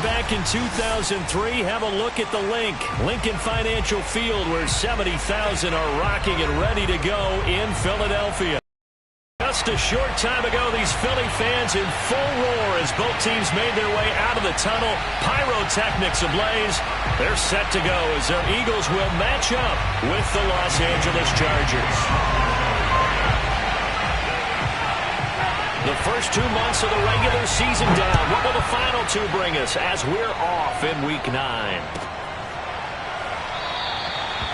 back in 2003, have a look at the Lincoln Financial Field, where 70,000 are rocking and ready to go in Philadelphia. Just a short time ago, these Philly fans in full roar as both teams made their way out of the tunnel. Pyrotechnics ablaze. They're set to go as their Eagles will match up with the Los Angeles Chargers. The first 2 months of the regular season down. What will the final 2 bring us as we're off in Week 9?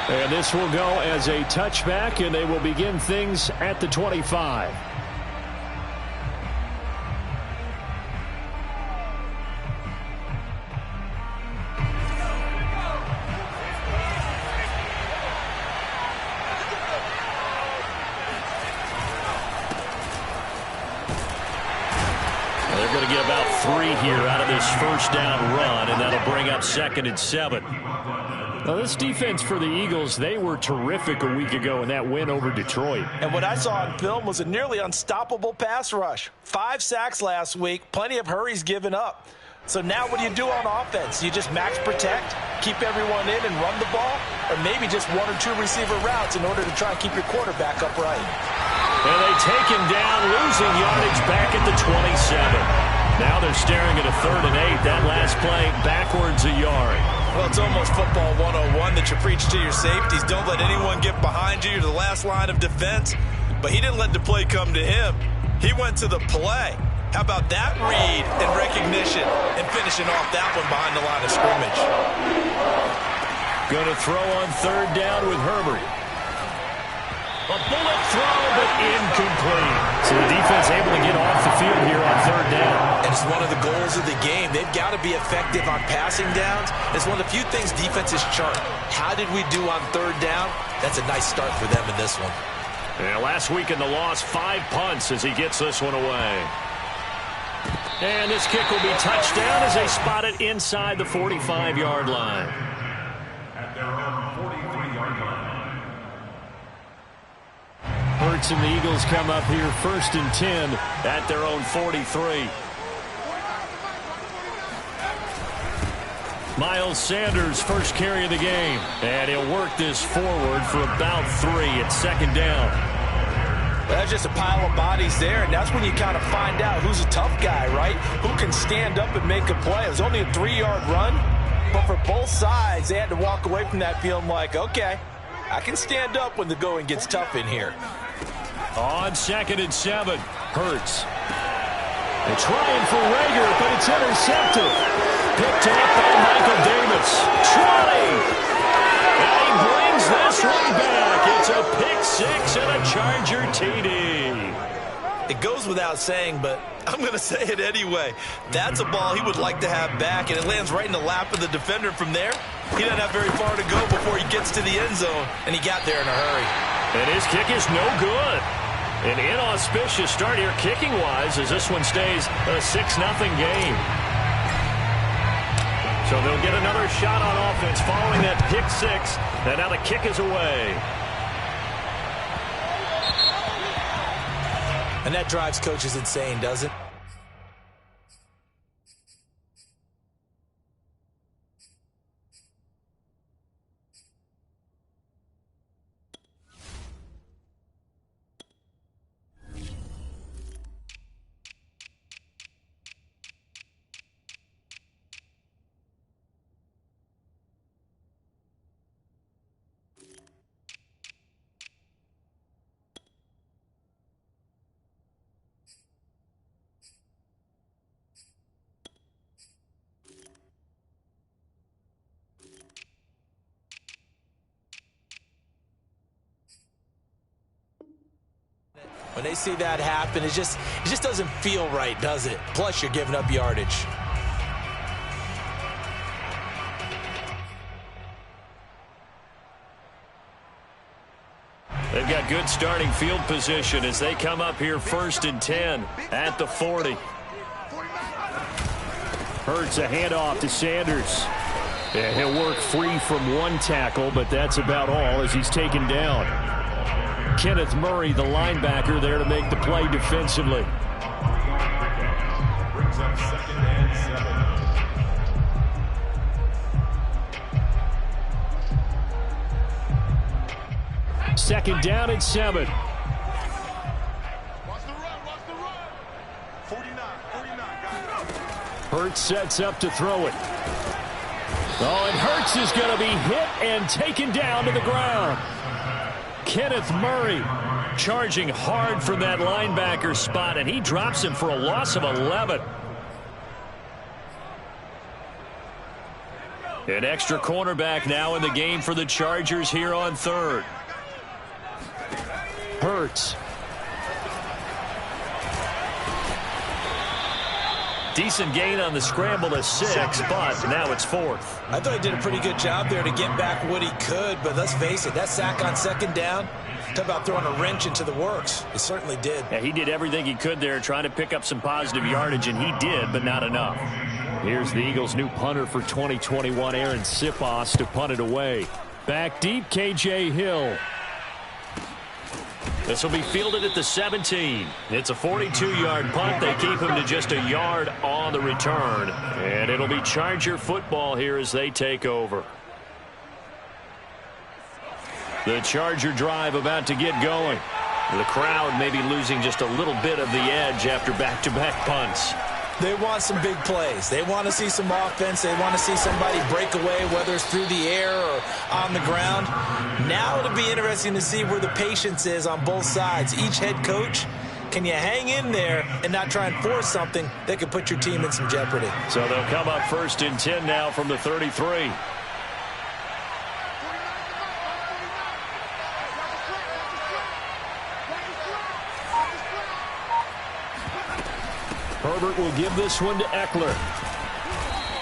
And this will go as a touchback, and they will begin things at the 25. They're going to get about 3 here out of this first down run, and that'll bring up 2nd and 7. Now, this defense for the Eagles, they were terrific a week ago in that win over Detroit. And what I saw on film was a nearly unstoppable pass rush. 5 sacks last week, plenty of hurries given up. So now what do you do on offense? You just max protect, keep everyone in and run the ball, or maybe just 1 or 2 receiver routes in order to try and keep your quarterback upright. And they take him down, losing yardage back at the 27. Now they're staring at a 3rd and 8. That last play backwards a yard. Well, it's almost football 101 that you preach to your safeties. Don't let anyone get behind you. You're the last line of defense. But he didn't let the play come to him. He went to the play. How about that read and recognition and finishing off that one behind the line of scrimmage? Going to throw on 3rd down with Herbert. A bullet throw, but incomplete. So the defense able to get off the field here on 3rd down. And it's one of the goals of the game. They've got to be effective on passing downs. It's one of the few things defenses chart. How did we do on 3rd down? That's a nice start for them in this one. Yeah, last week in the loss, 5 punts as he gets this one away. And this kick will be touchdown as they spot it inside the 45-yard line. At their own 43-yard line. Hurts and the Eagles come up here 1st and 10 at their own 43. Miles Sanders, first carry of the game. And he'll work this forward for about 3 at 2nd down. That's just a pile of bodies there, and that's when you kind of find out who's a tough guy, right? Who can stand up and make a play. It was only a 3-yard run, but for both sides, they had to walk away from that feeling like, okay, I can stand up when the going gets tough in here. On 2nd and 7, Hurts. They're trying for Rager, but it's intercepted. Picked up by Michael Davis. Trotting. And he brings this one back. It's a pick-6 and a Charger TD. It goes without saying, but I'm going to say it anyway. That's a ball he would like to have back, and it lands right in the lap of the defender from there. He doesn't have very far to go before he gets to the end zone, and he got there in a hurry. And his kick is no good. An inauspicious start here kicking-wise as this one stays a 6-0 game. So they'll get another shot on offense following that pick-6, and now the kick is away. And that drives coaches insane, doesn't it? When they see that happen, it just doesn't feel right, does it? Plus, you're giving up yardage. They've got good starting field position as they come up here 1st and 10 at the 40. Hurts a handoff to Sanders. Yeah, he'll work free from 1 tackle, but that's about all as he's taken down. Kenneth Murray, the linebacker, there to make the play defensively. Brings up 2nd and 7. second down and 7. Hurts sets up to throw it. Oh, and Hurts is going to be hit and taken down to the ground. Kenneth Murray charging hard from that linebacker spot, and he drops him for a loss of 11. An extra cornerback now in the game for the Chargers here on third. Hurts. Decent gain on the scramble to 6, but now it's 4th. I thought he did a pretty good job there to get back what he could, but let's face it, that sack on second down, talk about throwing a wrench into the works. He certainly did. Yeah, he did everything he could there trying to pick up some positive yardage, and he did, but not enough. Here's the Eagles' new punter for 2021, Aaron Sipos, to punt it away. Back deep, K.J. Hill. This will be fielded at the 17. It's a 42-yard punt. They keep him to just a yard on the return. And it'll be Charger football here as they take over. The Charger drive about to get going. The crowd may be losing just a little bit of the edge after back-to-back punts. They want some big plays. They want to see some offense. They want to see somebody break away, whether it's through the air or on the ground. Now it'll be interesting to see where the patience is on both sides. Each head coach, can you hang in there and not try and force something that could put your team in some jeopardy? So they'll come up 1st and 10 now from the 33. Herbert will give this one to Eckler.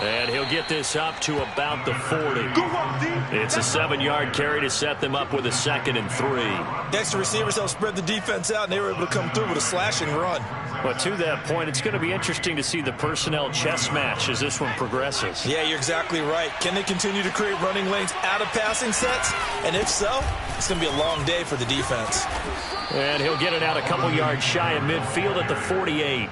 And he'll get this up to about the 40. It's a 7-yard carry to set them up with a 2nd and 3. Next to receivers helped spread the defense out, and they were able to come through with a slashing run. But to that point, it's going to be interesting to see the personnel chess match as this one progresses. Yeah, you're exactly right. Can they continue to create running lanes out of passing sets? And if so, it's going to be a long day for the defense. And he'll get it out a couple yards shy of midfield at the 48.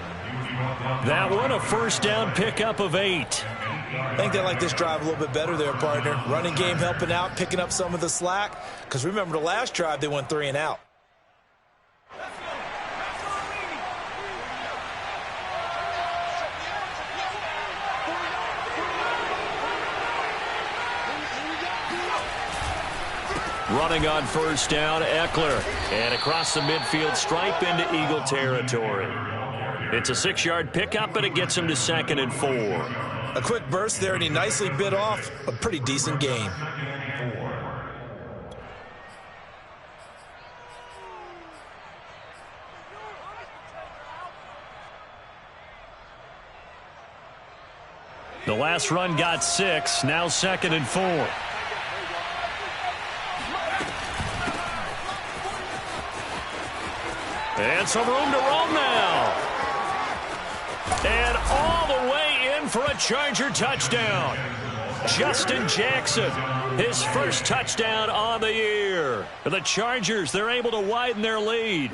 That one a 1st down pickup of 8. I think they like this drive a little bit better there, partner. Running game helping out, picking up some of the slack. Because remember the last drive, they went 3 and out. Running on 1st down, Eckler. And across the midfield stripe into Eagle territory. It's a 6-yard pickup, and it gets him to 2nd and 4. A quick burst there, and he nicely bit off a pretty decent gain. The last run got 6, now 2nd and 4. And some room to roam now. And all the way in for a Charger touchdown. Justin Jackson, his first touchdown on the year. The Chargers, they're able to widen their lead.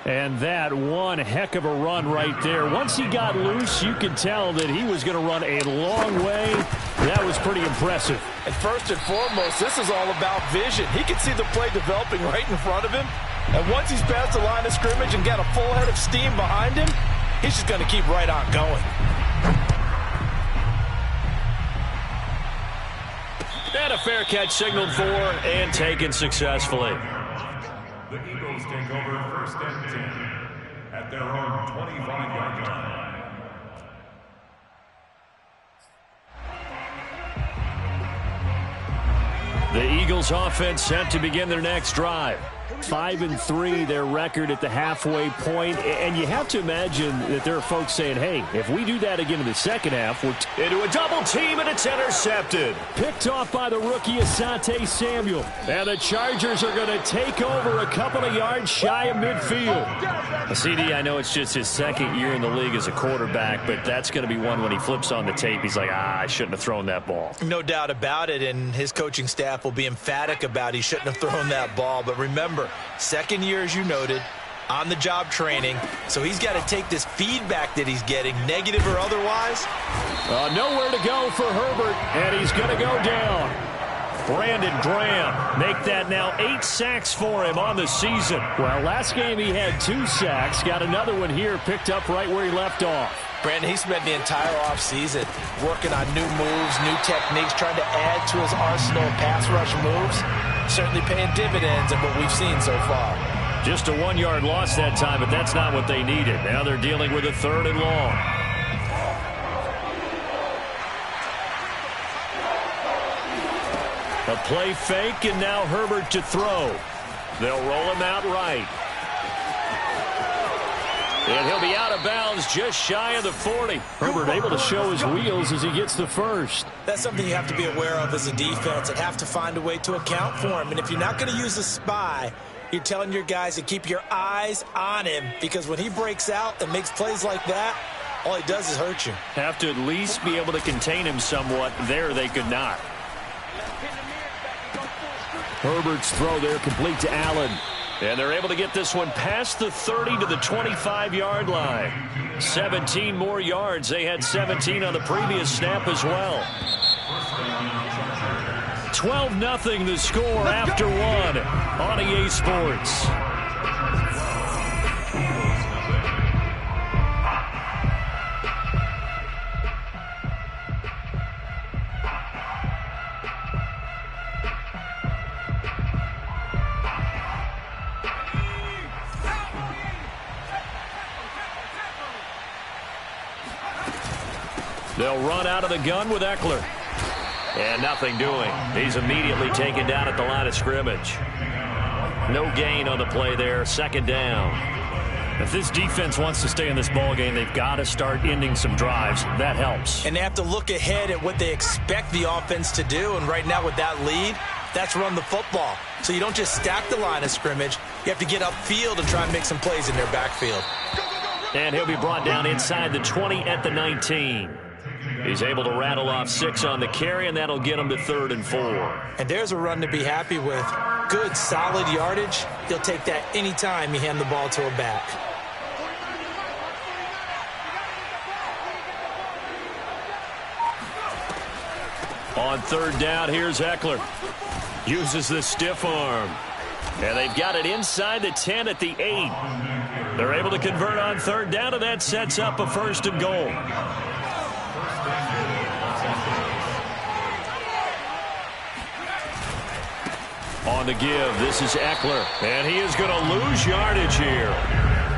And that one heck of a run right there. Once he got loose, you could tell that he was going to run a long way. That was pretty impressive. And first and foremost, this is all about vision. He could see the play developing right in front of him. And once he's past the line of scrimmage and got a full head of steam behind him, he's just going to keep right on going. And a fair catch signaled for and taken successfully. The Eagles take over 1st and 10 at their own 25-yard line. The Eagles offense set to begin their next drive. 5-3 their record at the halfway point, and you have to imagine that there are folks saying, hey, if we do that again in the second half, we're into a double team, and it's intercepted. Picked off by the rookie Asante Samuel, and the Chargers are going to take over a couple of yards shy of midfield. CD, I know it's just his 2nd year in the league as a quarterback, but that's going to be one when he flips on the tape, he's like, I shouldn't have thrown that ball. No doubt about it, and his coaching staff will be emphatic about he shouldn't have thrown that ball. But remember, 2nd year, as you noted, on-the-job training. So he's got to take this feedback that he's getting, negative or otherwise. Nowhere to go for Herbert, and he's going to go down. Brandon Graham make that now 8 sacks for him on the season. Well, last game he had 2 sacks. Got another one here picked up right where he left off. Brandon, he spent the entire offseason working on new moves, new techniques, trying to add to his arsenal of pass rush moves. Certainly paying dividends in what we've seen so far. Just a 1-yard loss that time, but that's not what they needed. Now they're dealing with a 3rd and long. A play fake, and now Herbert to throw. They'll roll him out right. And he'll be out of bounds just shy of the 40. Herbert able to show his wheels as he gets the first. That's something you have to be aware of as a defense and have to find a way to account for him. And if you're not going to use a spy, you're telling your guys to keep your eyes on him, because when he breaks out and makes plays like that, all he does is hurt you. Have to at least be able to contain him somewhat. There they could not. Herbert's throw there complete to Allen. And they're able to get this one past the 30 to the 25-yard line. 17 more yards. They had 17 on the previous snap as well. 12-0 the score after 1 on EA Sports. They'll run out of the gun with Eckler. And nothing doing. He's immediately taken down at the line of scrimmage. No gain on the play there. 2nd down. If this defense wants to stay in this ball game, they've got to start ending some drives. That helps. And they have to look ahead at what they expect the offense to do. And right now with that lead, that's run the football. So you don't just stack the line of scrimmage. You have to get upfield and try and make some plays in their backfield. And he'll be brought down inside the 20 at the 19. He's able to rattle off 6 on the carry, and that'll get him to 3rd and 4. And there's a run to be happy with. Good, solid yardage. He'll take that anytime you hand the ball to a back. On 3rd down, here's Eckler. Uses the stiff arm. And they've got it inside the 10 at the 8. They're able to convert on 3rd down, and that sets up a 1st and goal. On the give, this is Eckler, and he is going to lose yardage here.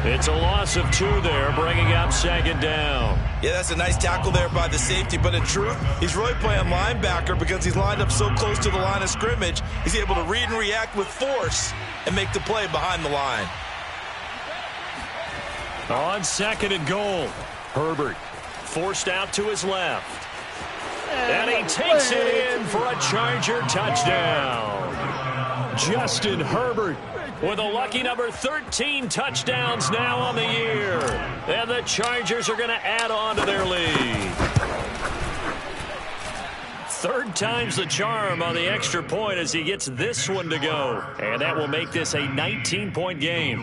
It's a loss of 2 there, bringing up 2nd down. Yeah, that's a nice tackle there by the safety, but in truth, he's really playing linebacker because he's lined up so close to the line of scrimmage. He's able to read and react with force and make the play behind the line. On 2nd and goal, Herbert forced out to his left. And he takes it in for a Charger touchdown. Justin Herbert with a lucky number 13 touchdowns now on the year. And the Chargers are going to add on to their lead. 3rd time's the charm on the extra point as he gets this one to go. And that will make this a 19-point game.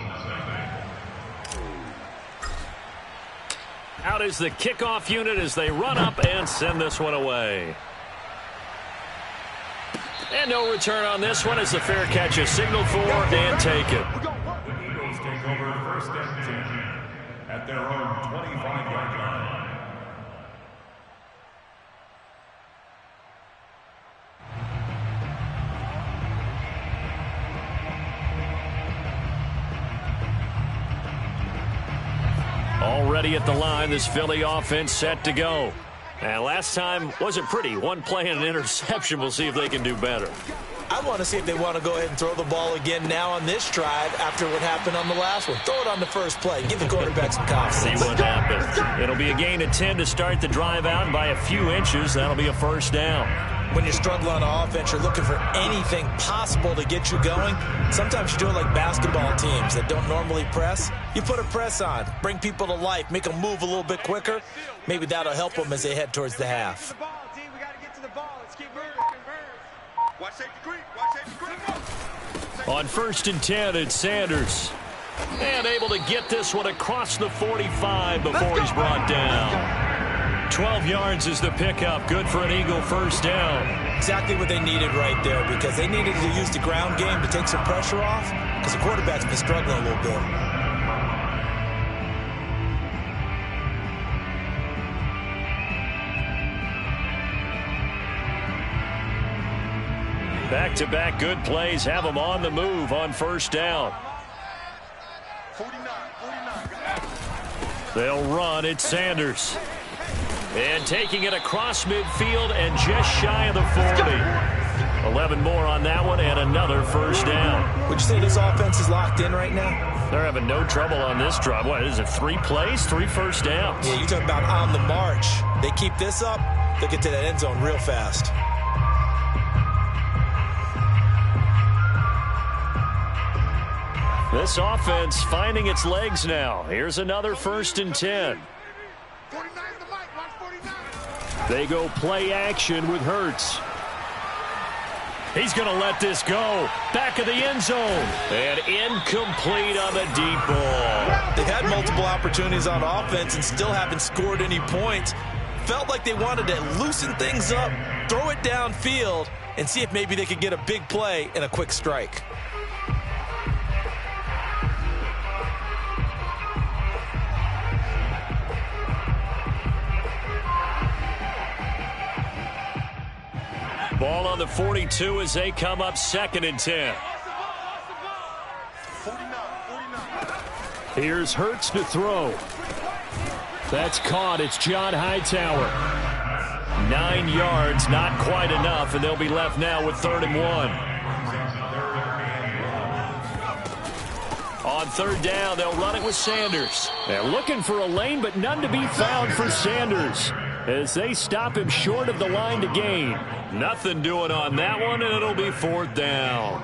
Out is the kickoff unit as they run up and send this one away. And no return on this one as the fair catch is signaled for and taken. The Eagles take over 1st and 10 at their own 25-yard line. Already at the line, this Philly offense set to go. And last time wasn't pretty. 1 play and an interception. We'll see if they can do better. I want to see if they want to go ahead and throw the ball again now on this drive after what happened on the last one. Throw it on the first play. Give the quarterback some confidence. See what happens. It'll be a gain of 10 to start the drive out, and by a few inches, that'll be a 1st down. When you're struggling on offense, you're looking for anything possible to get you going. Sometimes you do it like basketball teams that don't normally press. You put a press on, bring people to life, make them move a little bit quicker. Maybe that'll help them as they head towards the half. On 1st and 10, it's Sanders. And able to get this one across the 45 before he's brought down. 12 yards is the pickup. Good for an Eagle first down. Exactly what they needed right there, because they needed to use the ground game to take some pressure off, because the quarterback's been struggling a little bit. Back-to-back good plays have them on the move on first down. 49. They'll run. It's Sanders. And taking it across midfield and just shy of the 40. 11 more on that one and another first down. Would you say this offense is locked in right now? They're having no trouble on this drive. What is it, 3 plays, 3 first downs? Yeah, you talk about on the march. They keep this up, they'll get to that end zone real fast. This offense finding its legs now. Here's another 1st and 10. 49 the mic, watch 49. They go play action with Hurts. He's going to let this go. Back of the end zone. And incomplete on the deep ball. They've had multiple opportunities on offense and still haven't scored any points. Felt like they wanted to loosen things up, throw it downfield, and see if maybe they could get a big play and a quick strike. Ball on the 42 as they come up 2nd and 10. 49. Here's Hurts to throw. That's caught. It's John Hightower. 9 yards, not quite enough, and they'll be left now with 3rd and 1. On 3rd down, they'll run it with Sanders. They're looking for a lane, but none to be found for Sanders as they stop him short of the line to gain. Nothing doing on that one, and it'll be 4th down.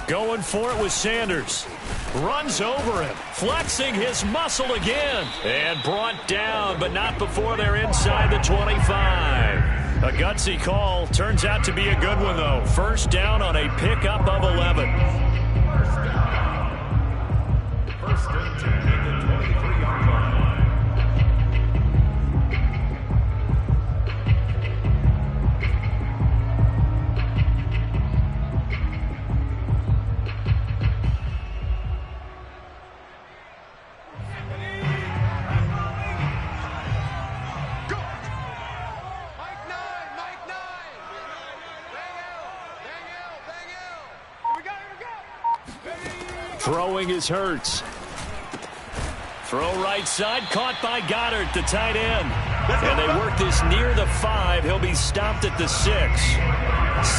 Going for it with Sanders. Runs over him, flexing his muscle again. And brought down, but not before they're inside the 25. A gutsy call. Turns out to be a good one, though. 1st down on a pickup of 11. 1st and 10 at the 23-yard line. Throwing is Hurts. Throw right side, caught by Goddard, the tight end. And they work this near the 5. He'll be stopped at the 6.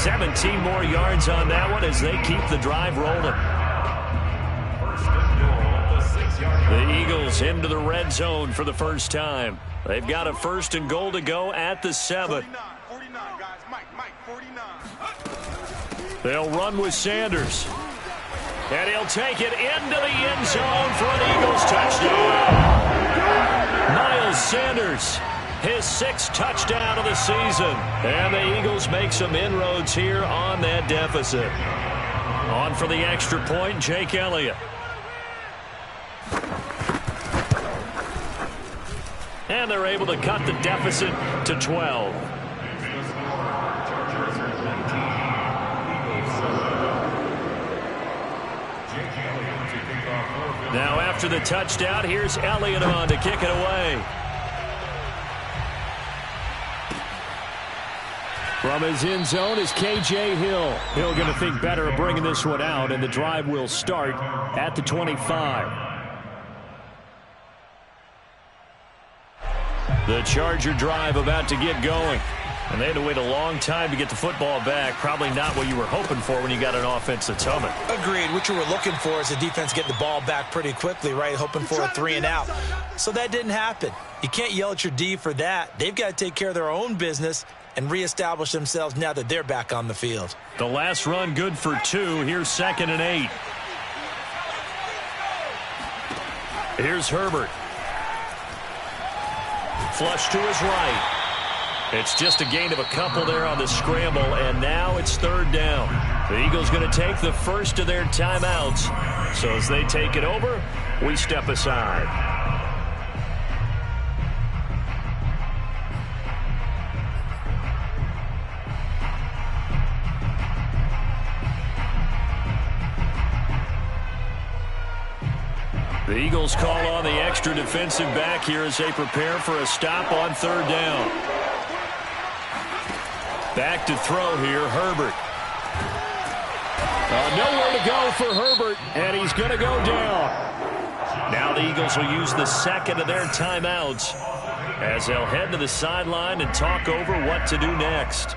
17 more yards on that one as they keep the drive rolling. The Eagles into the red zone for the first time. They've got a 1st and goal to go at the 7. 49, guys. Mike, 49. They'll run with Sanders. And he'll take it into the end zone for an Eagles touchdown. Miles Sanders, his 6th touchdown of the season. And the Eagles make some inroads here on that deficit. On for the extra point, Jake Elliott. And they're able to cut the deficit to 12. Now after the touchdown, here's Elliott on to kick it away. From his end zone is K.J. Hill. Hill going to think better of bringing this one out, and the drive will start at the 25. The Charger drive about to get going. And they had to wait a long time to get the football back. Probably not what you were hoping for when you got an offense that's humming. Agreed. What you were looking for is the defense getting the ball back pretty quickly, right? Hoping for a 3 and out. So that didn't happen. You can't yell at your D for that. They've got to take care of their own business and reestablish themselves now that they're back on the field. The last run good for 2. Here's 2nd and 8. Here's Herbert. Flush to his right. It's just a gain of a couple there on the scramble, and now it's third down. The Eagles going to take the first of their timeouts. So as they take it over, we step aside. The Eagles call on the extra defensive back here as they prepare for a stop on third down. Back to throw here, Herbert. Nowhere to go for Herbert, and he's going to go down. Now the Eagles will use the second of their timeouts as they'll head to the sideline and talk over what to do next.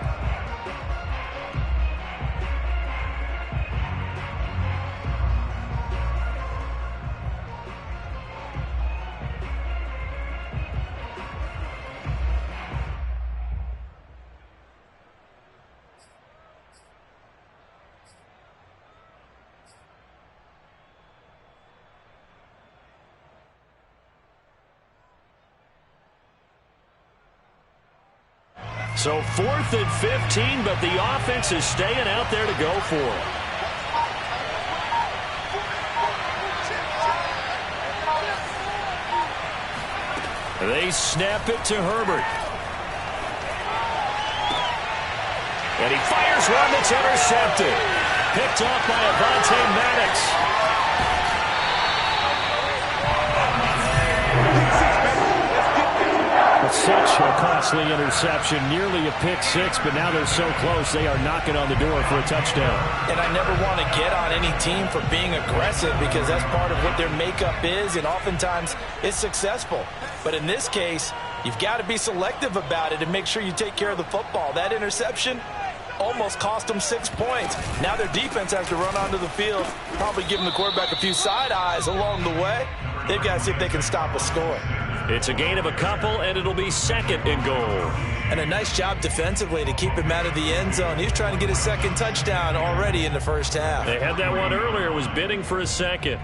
So 4th and 15, but the offense is staying out there to go for it. They snap it to Herbert. And he fires one that's intercepted. Picked off by Avonte Maddox. Such a costly interception, nearly a pick six, but now they're so close they are knocking on the door for a touchdown. And I never want to get on any team for being aggressive because that's part of what their makeup is, and oftentimes it's successful. But in this case, you've got to be selective about it and make sure you take care of the football. That interception almost cost them 6 points. Now their defense has to run onto the field, probably giving the quarterback a few side eyes along the way. They've got to see if they can stop a score. It's a gain of a couple, and it'll be second and goal. And a nice job defensively to keep him out of the end zone. He was trying to get his second touchdown already in the first half. They had that one earlier, was bidding for a second.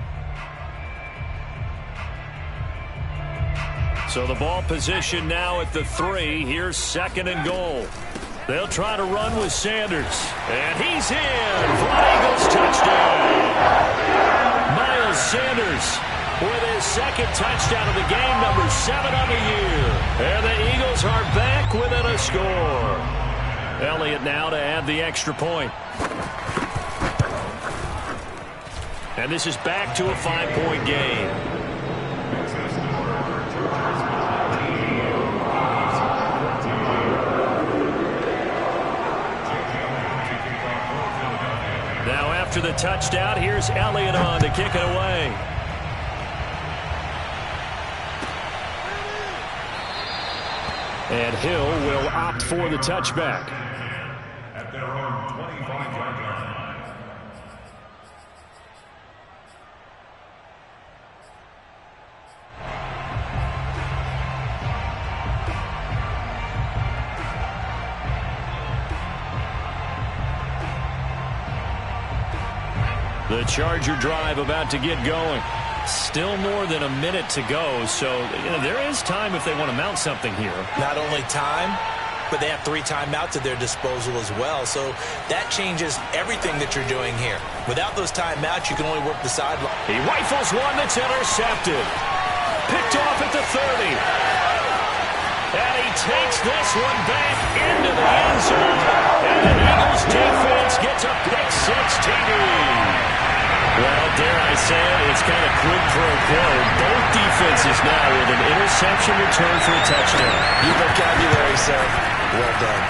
So the ball position now at the 3. Here's second and goal. They'll try to run with Sanders. And he's in for an Eagles touchdown. Miles Sanders with his second touchdown of the game, number 7 on the year. And the Eagles are back within a score. Elliott now to add the extra point. And this is back to a 5-point game. Now after the touchdown, here's Elliott on to kick it away. And Hill will opt for the touchback. At their own 25-yard line. The Charger drive about to get going. Still more than a minute to go, so there is time if they want to mount something here. Not only time, but they have 3 timeouts at their disposal as well, so that changes everything that you're doing here. Without those timeouts, you can only work the sideline. He rifles one that's intercepted. Picked off at the 30. And he takes this one back into the end zone. And the Eagles defense gets a pick 6 TD. Well, dare I say it, it's kind of quid pro quo. Both defenses now with an interception return for a touchdown. Your vocabulary, sir. Well done.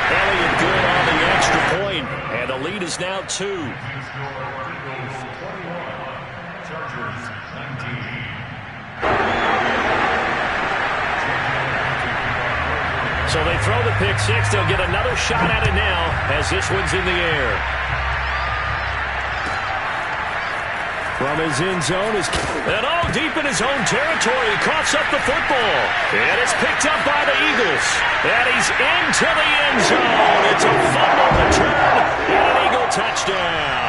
Elliott good on the extra point, and the lead is now 2. Eagles 21, Chargers 19. So they throw the pick 6. They'll get another shot at it now as this one's in the air. From his end zone is deep in his own territory. He coughs up the football. And it's picked up by the Eagles. And he's into the end zone. It's a fumble return and an Eagle touchdown.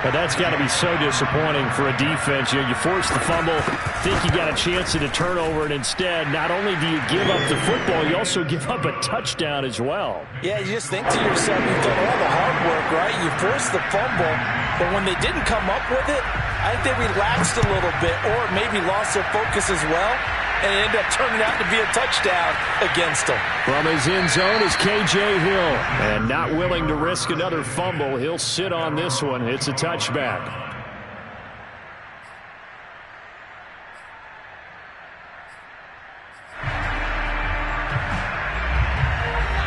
But that's got to be so disappointing for a defense. You force the fumble, think you got a chance at a turnover, and instead, not only do you give up the football, you also give up a touchdown as well. Yeah, you just think to yourself, you've done all the hard work, right? You forced the fumble, but when they didn't come up with it, I think they relaxed a little bit or maybe lost their focus as well, and it ended up turning out to be a touchdown against them. From his end zone is K.J. Hill. And not willing to risk another fumble, he'll sit on this one. It's a touchback.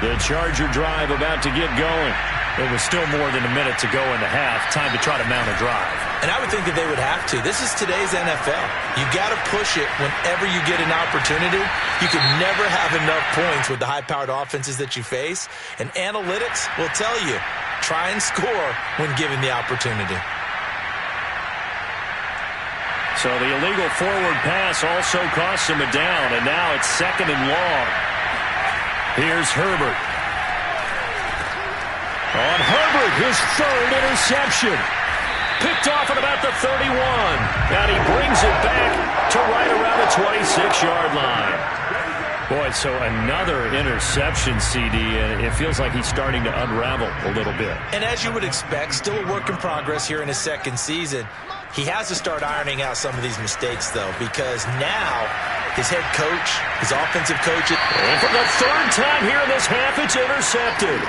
The Charger drive about to get going. It was still more than a minute to go in the half. Time to try to mount a drive. And I would think that they would have to. This is today's NFL. You got to push it whenever you get an opportunity. You can never have enough points with the high-powered offenses that you face. And analytics will tell you, try and score when given the opportunity. So the illegal forward pass also costs him a down. And now it's 2nd and long. Here's Herbert. On Herbert, his 3rd interception. Picked off at about the 31. And he brings it back to right around the 26-yard line. Boy, so another interception, CD, and it feels like he's starting to unravel a little bit. And as you would expect, still a work in progress here in his 2nd season. He has to start ironing out some of these mistakes, though, because now his head coach, his offensive coach, and for the 3rd time here in this half, it's intercepted.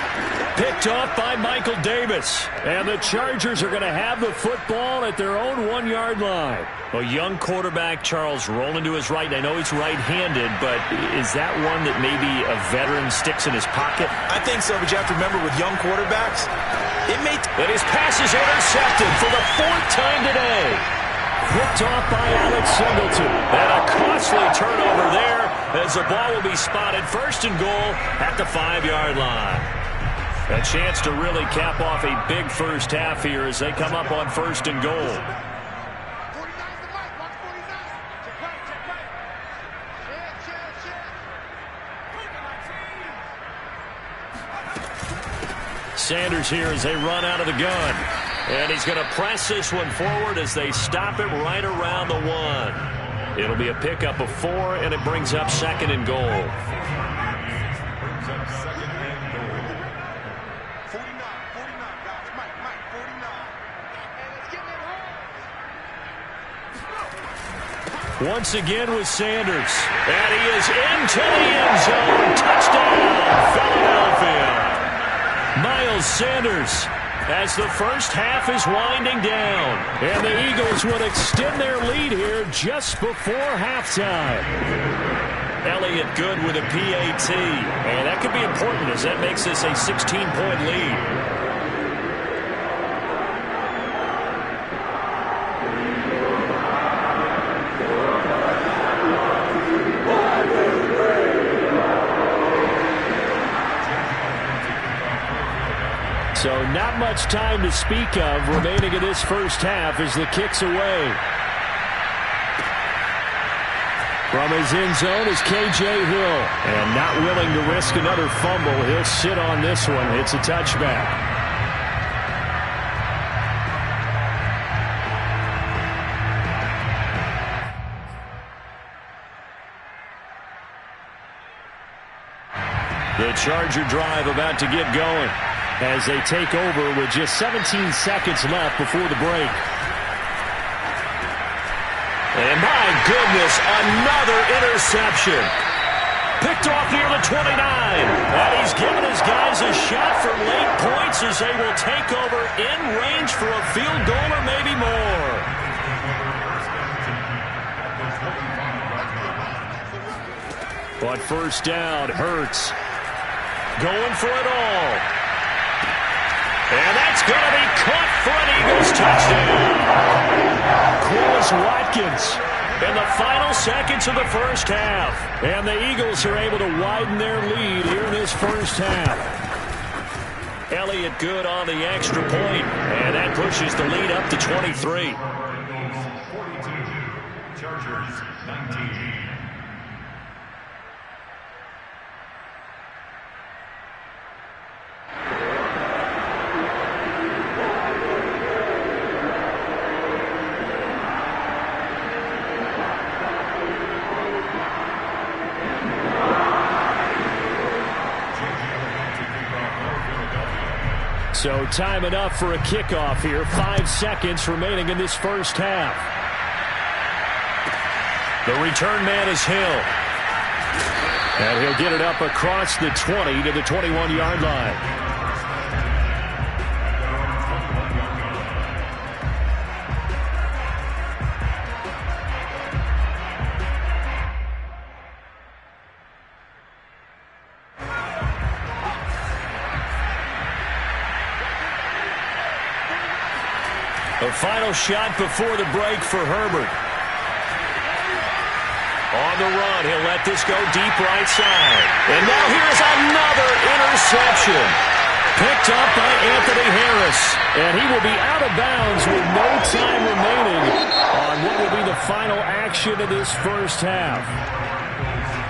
Picked off by Michael Davis. And the Chargers are going to have the football at their own 1-yard line. A young quarterback, Charles, rolling to his right. I know he's right-handed, but is that one that maybe a veteran sticks in his pocket? I think so, but you have to remember with young quarterbacks, and his pass is intercepted for the 4th time today. Picked off by Alex Singleton. And a costly turnover there as the ball will be spotted 1st and goal at the 5-yard line. A chance to really cap off a big first half here as they come up on 1st and goal. Sanders here as they run out of the gun. And he's going to press this one forward as they stop it right around the 1. It'll be a pickup of 4, and it brings up 2nd and goal. Once again with Sanders. And he is into the end zone. Touchdown, Philadelphia. Miles Sanders as the first half is winding down. And the Eagles would extend their lead here just before halftime. Elliott good with a PAT. And that could be important as that makes this a 16-point lead. So not much time to speak of remaining in this first half as the kick's away. From his end zone is K.J. Hill. And not willing to risk another fumble. He'll sit on this one. It's a touchback. The Charger drive about to get going as they take over with just 17 seconds left before the break. And my goodness, another interception. Picked off near the 29. And he's given his guys a shot for late points as they will take over in range for a field goal or maybe more. But first down, Hurts going for it all. And that's going to be caught for an Eagles touchdown. Quillis Watkins in the final seconds of the first half. And the Eagles are able to widen their lead here in this first half. Elliott good on the extra point, and that pushes the lead up to 23. Chargers 19. So time enough for a kickoff here. 5 seconds remaining in this first half. The return man is Hill. And he'll get it up across the 20 to the 21-yard line. A final shot before the break for Herbert. On the run, he'll let this go deep right side. And now here's another interception. Picked up by Anthony Harris. And he will be out of bounds with no time remaining on what will be the final action of this first half.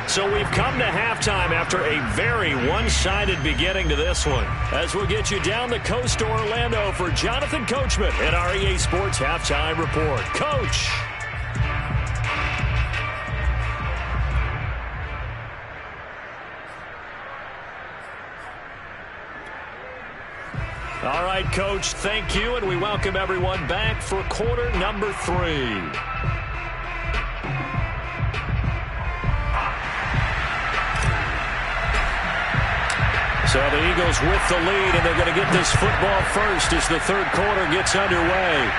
So we've come to halftime after a very one-sided beginning to this one. As we'll get you down the coast to Orlando for Jonathan Coachman at our EA Sports Halftime Report. Coach. All right, Coach, thank you, and we welcome everyone back for quarter number 3. So the Eagles with the lead, and they're going to get this football first as the third quarter gets underway.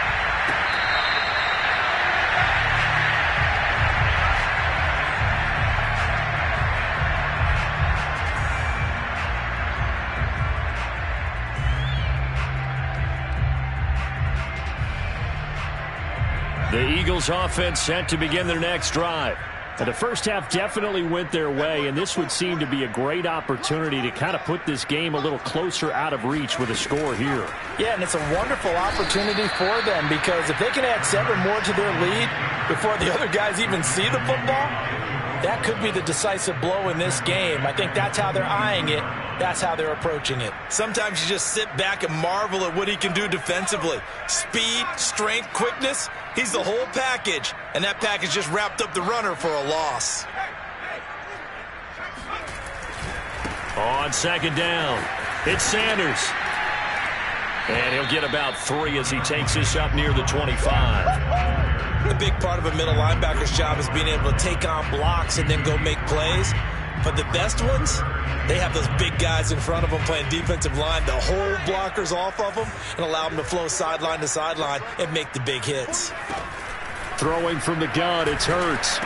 The Eagles offense set to begin their next drive. And the first half definitely went their way, and this would seem to be a great opportunity to kind of put this game a little closer out of reach with a score here. Yeah, and it's a wonderful opportunity for them because if they can add 7 more to their lead before the other guys even see the football, that could be the decisive blow in this game. I think that's how they're eyeing it. That's how they're approaching it. Sometimes you just sit back and marvel at what he can do defensively. Speed, strength, quickness. He's the whole package. And that package just wrapped up the runner for a loss. On second down, it's Sanders. And he'll get about 3 as he takes this up near the 25. The big part of a middle linebacker's job is being able to take on blocks and then go make plays. But the best ones, they have those big guys in front of them playing defensive line to hold blockers off of them and allow them to flow sideline to sideline and make the big hits. Throwing from the gun, it's Hurts.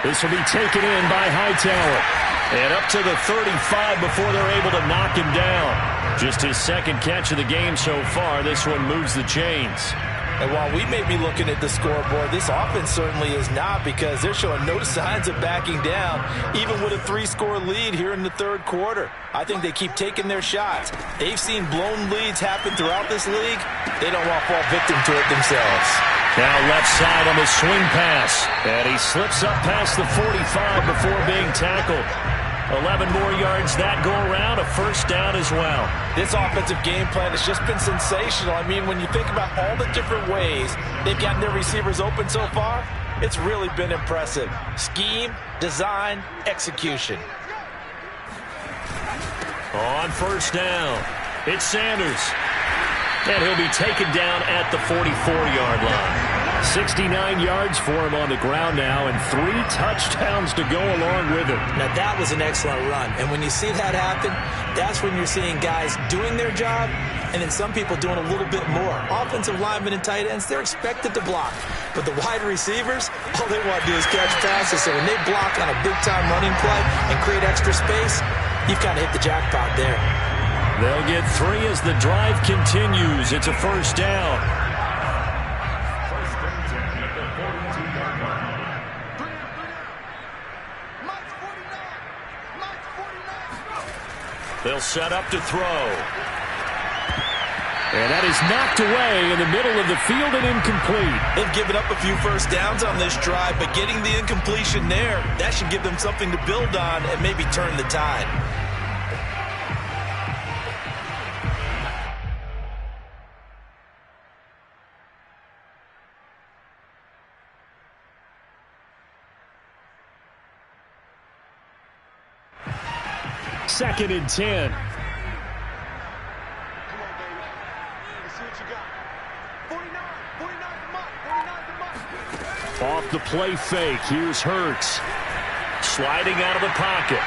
This will be taken in by Hightower. And up to the 35 before they're able to knock him down. Just his second catch of the game so far. This one moves the chains. And while we may be looking at the scoreboard, this offense certainly is not because they're showing no signs of backing down, even with a 3-score lead here in the third quarter. I think they keep taking their shots. They've seen blown leads happen throughout this league. They don't want to fall victim to it themselves. Now left side on the swing pass. And he slips up past the 45 before being tackled. 11 more yards that go around, a first down as well. This offensive game plan has just been sensational. I mean, when you think about all the different ways they've gotten their receivers open so far, it's really been impressive. Scheme, design, execution. On first down, it's Sanders. And he'll be taken down at the 44-yard line. 69 yards for him on the ground now and 3 touchdowns to go along with it. Now that was an excellent run. And when you see that happen, that's when you're seeing guys doing their job and then some people doing a little bit more. Offensive linemen and tight ends, they're expected to block. But the wide receivers, all they want to do is catch passes. So when they block on a big-time running play and create extra space, you've kind of hit the jackpot there. They'll get 3 as the drive continues. It's a first down. They'll set up to throw. And that is knocked away in the middle of the field and incomplete. They've given up a few first downs on this drive, but getting the incompletion there, that should give them something to build on and maybe turn the tide. Second and 10. Off the play fake. Here's Hurts. Sliding out of the pocket.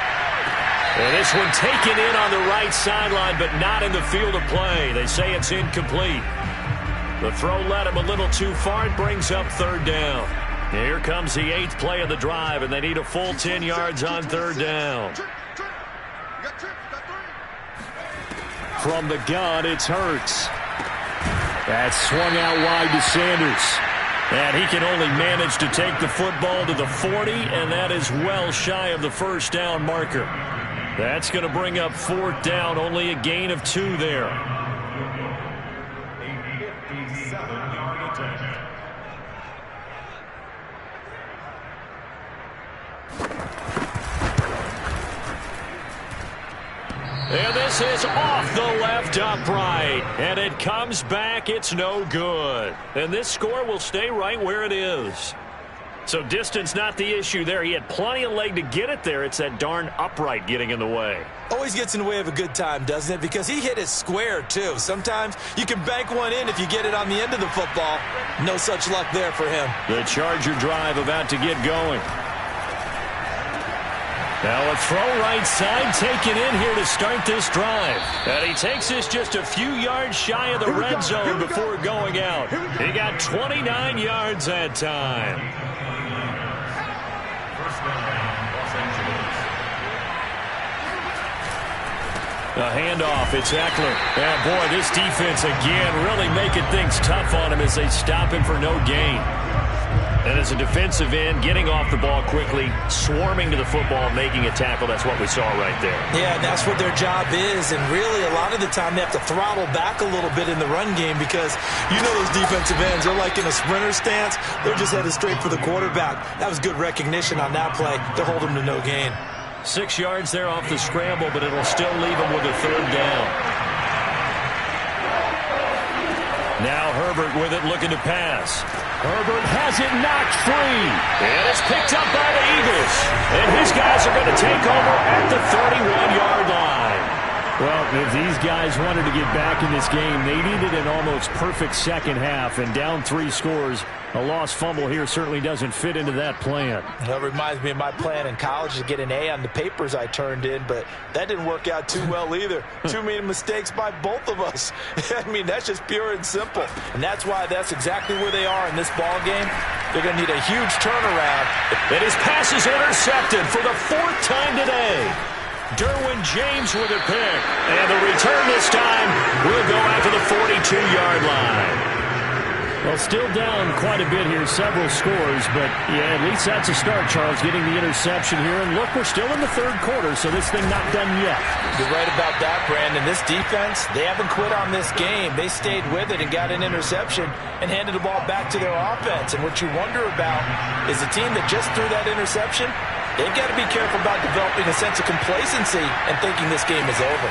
And this one taken in on the right sideline, but not in the field of play. They say it's incomplete. The throw led him a little too far. It brings up third down. Here comes the 8th play of the drive, and they need a full 10 yards on third down. From the gun, it's Hurts. That's swung out wide to Sanders. And he can only manage to take the football to the 40, and that is well shy of the first down marker. That's going to bring up fourth down, only a gain of 2 there. A 57-yard attempt. And this is off the left upright. And it comes back. It's no good. And this score will stay right where it is. So distance not the issue there. He had plenty of leg to get it there. It's that darn upright getting in the way. Always gets in the way of a good time, doesn't it? Because he hit it square, too. Sometimes you can bank one in if you get it on the end of the football. No such luck there for him. The Charger drive about to get going. Now a throw right side taken in here to start this drive. And he takes this just a few yards shy of the red zone before going out. He got 29 yards that time. First down, Los Angeles. A handoff, it's Eckler. And boy, this defense again really making things tough on him as they stop him for no gain. And as a defensive end, getting off the ball quickly, swarming to the football, making a tackle, that's what we saw right there. Yeah, that's what their job is. And really, a lot of the time, they have to throttle back a little bit in the run game because you know those defensive ends, they're like in a sprinter stance. They're just headed straight for the quarterback. That was good recognition on that play to hold him to no gain. 6 yards there off the scramble, but it'll still leave him with a third down. Now Herbert with it, looking to pass. Herbert has it knocked free. And it's picked up by the Eagles. And his guys are going to take over at the 31-yard line. Well, if these guys wanted to get back in this game, they needed an almost perfect second half. And down 3 scores, a lost fumble here certainly doesn't fit into that plan. That reminds me of my plan in college to get an A on the papers I turned in, but that didn't work out too well either. Too many mistakes by both of us. I mean, that's just pure and simple. And that's why that's exactly where they are in this ball game. They're going to need a huge turnaround. And his pass is intercepted for the 4th time today. Derwin James with a pick. And the return this time will go out to the 42-yard line. Well, still down quite a bit here, several scores, but yeah, at least that's a start, Charles, getting the interception here. And look, we're still in the 3rd quarter, so this thing not done yet. You're right about that, Brandon. This defense, they haven't quit on this game. They stayed with it and got an interception and handed the ball back to their offense. And what you wonder about is a team that just threw that interception, they've got to be careful about developing a sense of complacency and thinking this game is over.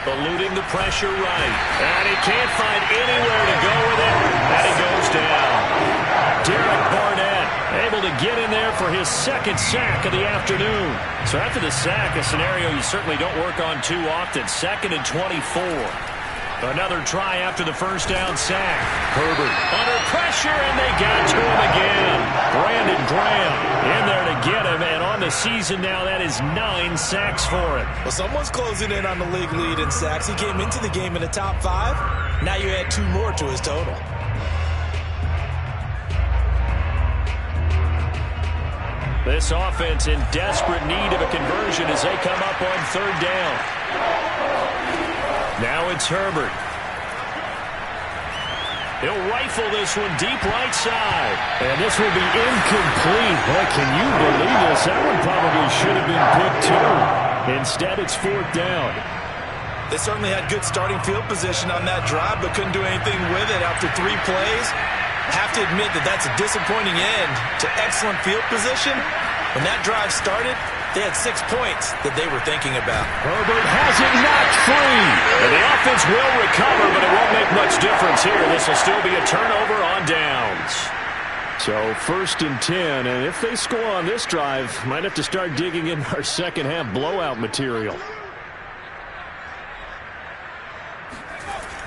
Eluding the pressure right. And he can't find anywhere to go with it. And he goes down. Derek Barnett able to get in there for his 2nd sack of the afternoon. So after the sack, a scenario you certainly don't work on too often. 2nd and 24. Another try after the first down sack. Herbert under pressure, and they got to him again. Brandon Graham in there to get him, and on the season now, that is 9 sacks for him. Well, someone's closing in on the league lead in sacks. He came into the game in the top 5. Now you add 2 more to his total. This offense in desperate need of a conversion as they come up on 3rd down. Now it's Herbert. He'll rifle this one deep right side. And this will be incomplete. Boy, can you believe this? That one probably should have been picked too. Instead, it's 4th down. They certainly had good starting field position on that drive, but couldn't do anything with it after 3 plays. Have to admit that that's a disappointing end to excellent field position. When that drive started, they had 6 points that they were thinking about. Herbert has it knocked free. And the offense will recover, but it won't make much difference here. This will still be a turnover on downs. So 1st and 10, and if they score on this drive, might have to start digging in our second half blowout material.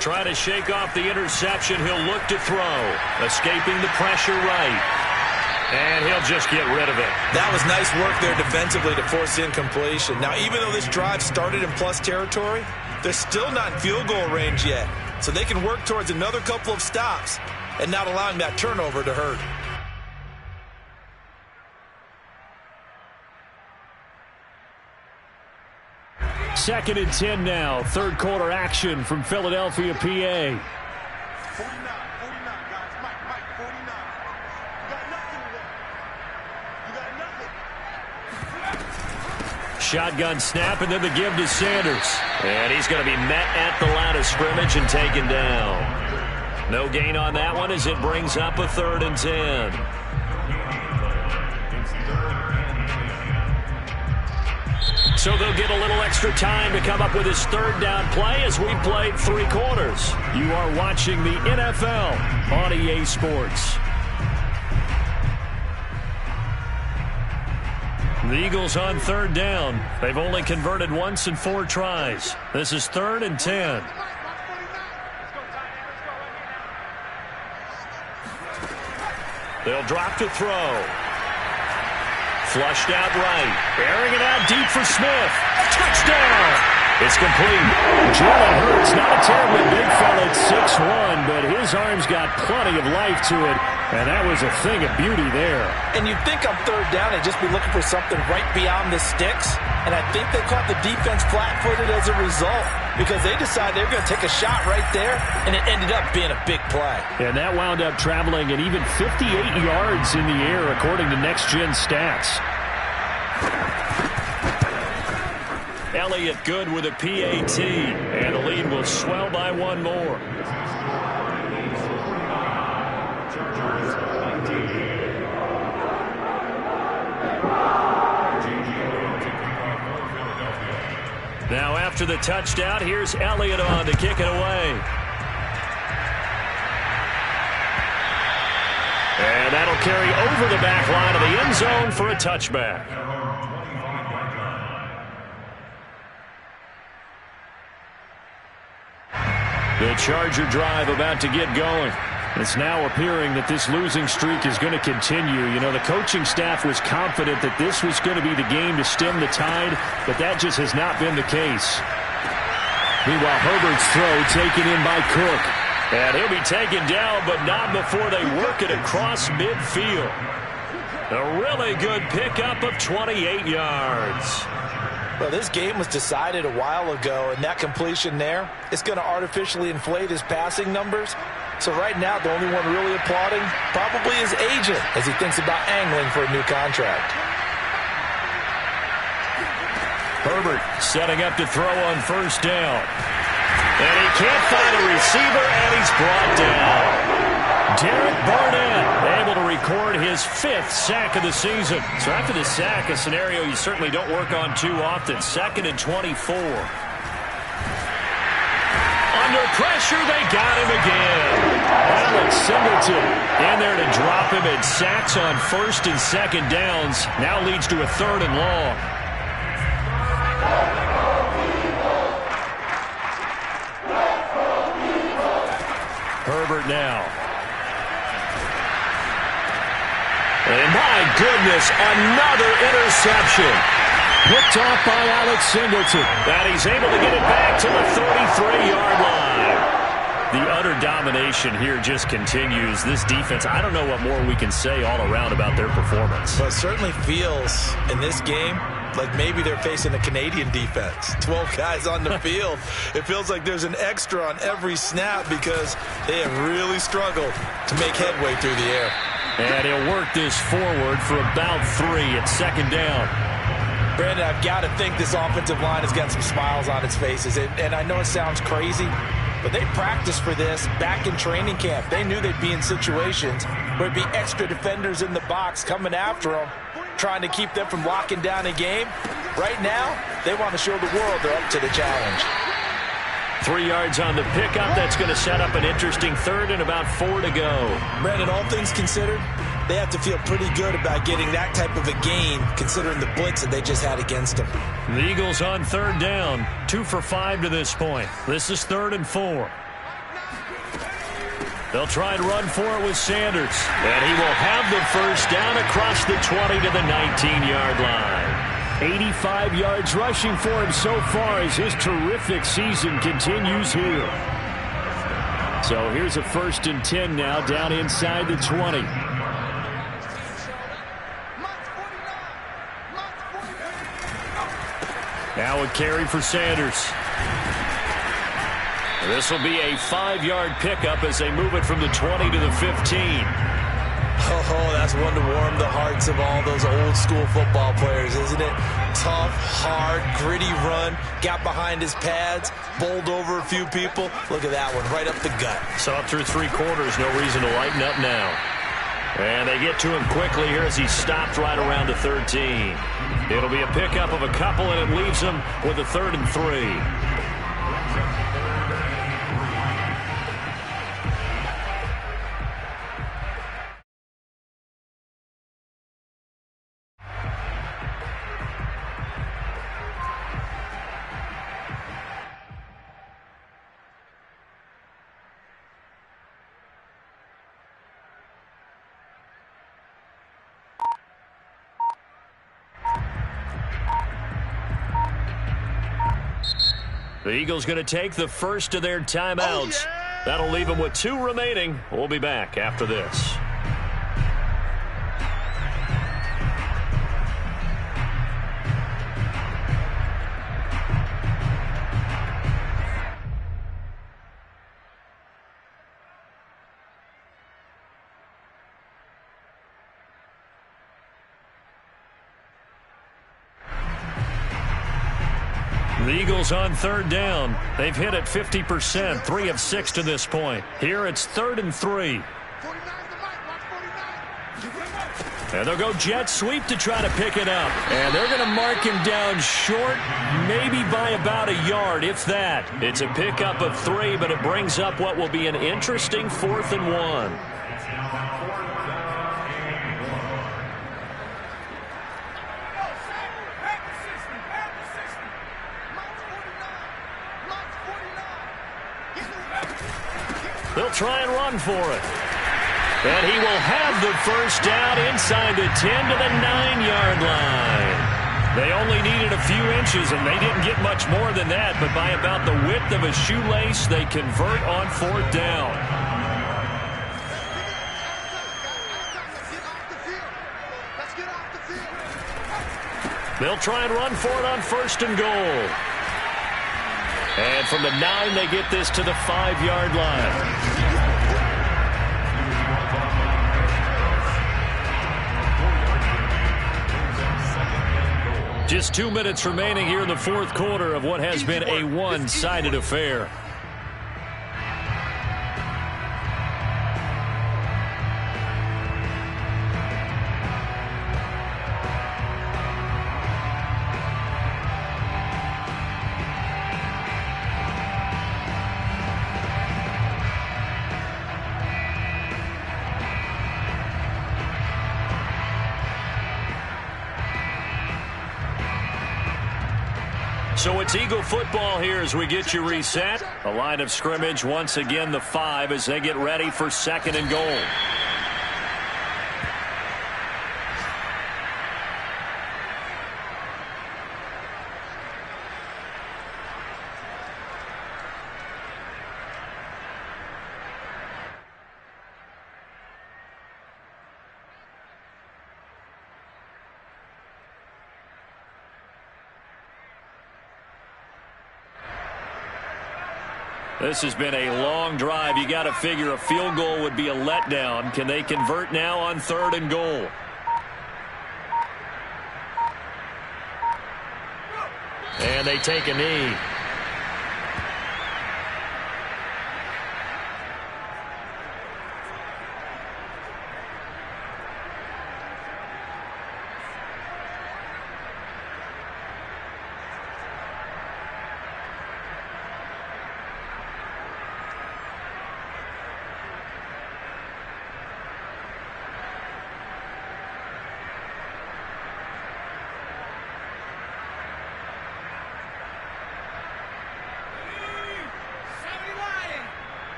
Trying to shake off the interception. He'll look to throw. Escaping the pressure right. And he'll just get rid of it. That was nice work there defensively to force the incompletion. Now, even though this drive started in plus territory, they're still not in field goal range yet. So they can work towards another couple of stops and not allowing that turnover to hurt. Second and 10 now. Third quarter action from Philadelphia, PA. 49, 49, guys. Mike, 49. You got nothing today. You got nothing. Shotgun snap, and then the give to Sanders. And he's going to be met at the line of scrimmage and taken down. No gain on that one as it brings up a 3rd and 10. So they'll get a little extra time to come up with his 3rd down play as we played 3 quarters. You are watching the NFL on EA Sports. The Eagles on 3rd down. They've only converted once in 4 tries. This is 3rd and 10. They'll drop to throw. Flushed out right. Airing it out deep for Smith. Touchdown! It's complete. Jalen Hurts, not a terribly big fella at 6'1", but his arm's got plenty of life to it, and that was a thing of beauty there. And you'd think on 3rd down they'd just be looking for something right beyond the sticks, and I think they caught the defense flat-footed as a result because they decided they were going to take a shot right there, and it ended up being a big play. And that wound up traveling an even 58 yards in the air, according to Next Gen Stats. Elliott good with a PAT, and the lead will swell by 1 more. Now after the touchdown, here's Elliott on to kick it away. And that'll carry over the back line of the end zone for a touchback. The Charger drive about to get going. It's now appearing that this losing streak is going to continue. You know, the coaching staff was confident that this was going to be the game to stem the tide, but that just has not been the case. Meanwhile, Herbert's throw taken in by Cook. And he'll be taken down, but not before they work it across midfield. A really good pickup of 28 yards. Well, this game was decided a while ago, and that completion there is going to artificially inflate his passing numbers. So right now, the only one really applauding probably his agent as he thinks about angling for a new contract. Herbert setting up to throw on 1st down. And he can't find a receiver, and he's brought down. Derek Barnett able to record his 5th sack of the season. So after the sack, a scenario you certainly don't work on too often. 2nd and 24. Under pressure, they got him again. Alex Singleton in there to drop him, and sacks on 1st and 2nd downs. Now leads to a 3rd and long. Herbert now. And my goodness, another interception. Picked off by Alex Singleton. And he's able to get it back to the 33-yard line. The utter domination here just continues. This defense, I don't know what more we can say all around about their performance. Well, it certainly feels in this game like maybe they're facing a Canadian defense. 12 guys on the field. It feels like there's an extra on every snap because they have really struggled to make headway through the air. And he'll work this forward for about 3 at 2nd down. Brandon, I've got to think this offensive line has got some smiles on its faces. And I know it sounds crazy, but they practiced for this back in training camp. They knew they'd be in situations where it'd be extra defenders in the box coming after them, trying to keep them from locking down a game. Right now, they want to show the world they're up to the challenge. 3 yards on the pickup. That's going to set up an interesting 3rd and about 4 to go. Brandon, all things considered, they have to feel pretty good about getting that type of a gain considering the blitz that they just had against them. The Eagles on 3rd down. 2 for 5 to this point. This is 3rd and 4. They'll try and run for it with Sanders. And he will have the first down across the 20 to the 19-yard line. 85 yards rushing for him so far as his terrific season continues here. So here's a 1st and 10 now down inside the 20. Now a carry for Sanders. This will be a 5-yard pickup as they move it from the 20 to the 15. Oh, that's one to warm the hearts of all those old school football players, isn't it? Tough, hard, gritty run, got behind his pads, bowled over a few people. Look at that one, right up the gut. Saw through 3 quarters, no reason to lighten up now. And they get to him quickly here as he stopped right around the 13. It'll be a pickup of a couple, and it leaves him with a 3rd and 3. The Eagles going to take the first of their timeouts. That'll leave them with 2 remaining. We'll be back after this. The Eagles on 3rd down. They've hit it 50%, 3 of 6 to this point. Here it's 3rd and 3. And they'll go jet sweep to try to pick it up. And they're going to mark him down short, maybe by about a yard, if that. It's a pickup of 3, but it brings up what will be an interesting 4th and 1. They'll try and run for it. And he will have the first down inside the 10 to the 9-yard line. They only needed a few inches, and they didn't get much more than that. But by about the width of a shoelace, they convert on 4th down. They'll try and run for it on 1st and goal. And from the 9, they get this to the 5-yard line. Just 2 minutes remaining here in the 4th quarter of what has been a one-sided affair. So it's Eagle football here as we get you reset. A line of scrimmage once again the 5 as they get ready for 2nd and goal. This has been a long drive. You got to figure a field goal would be a letdown. Can they convert now on 3rd and goal? And they take a knee.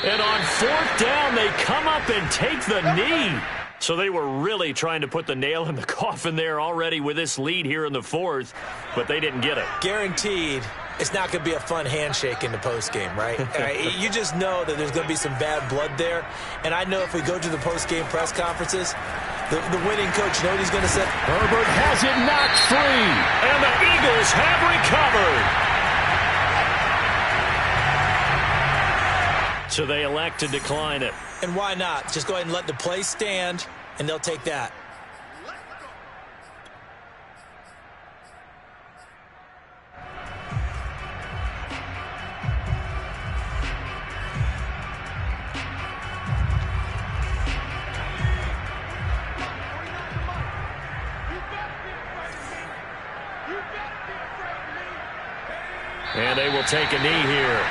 And on fourth down, they come up and take the knee. So they were really trying to put the nail in the coffin there already with this lead here in the fourth, but they didn't get it. Guaranteed it's not going to be a fun handshake in the postgame, right? You just know that there's going to be some bad blood there. And I know if we go to the postgame press conferences, the winning coach, you know what he's going to say? Herbert has it knocked free, and the Eagles have recovered. So they elect to decline it. And why not? Just go ahead and let the play stand, and they'll take that. And they will take a knee here.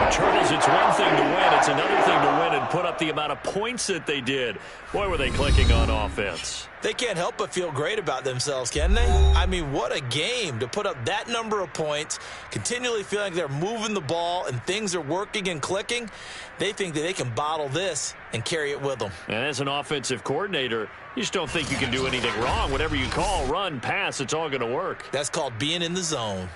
Turtles, it's one thing to win. It's another thing to win and put up the amount of points that they did. Boy, were they clicking on offense. They can't help but feel great about themselves, can they? I mean, what a game to put up that number of points, continually feeling like they're moving the ball and things are working and clicking. They think that they can bottle this and carry it with them. And as an offensive coordinator, you just don't think you can do anything wrong. Whatever you call, run, pass, it's all going to work. That's called being in the zone.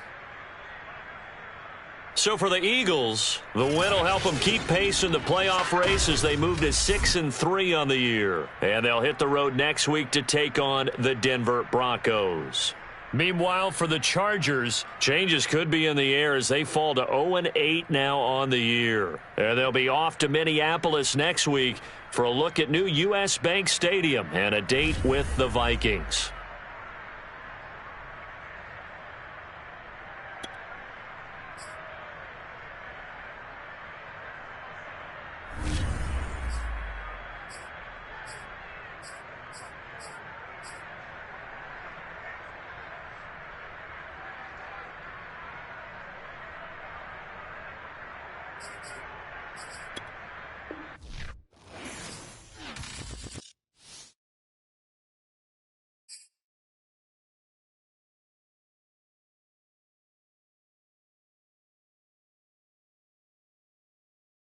So for the Eagles, the win will help them keep pace in the playoff race as they move to 6-3 on the year. And they'll hit the road next week to take on the Denver Broncos. Meanwhile, for the Chargers, changes could be in the air as they fall to 0-8 now on the year. And they'll be off to Minneapolis next week for a look at new U.S. Bank Stadium and a date with the Vikings.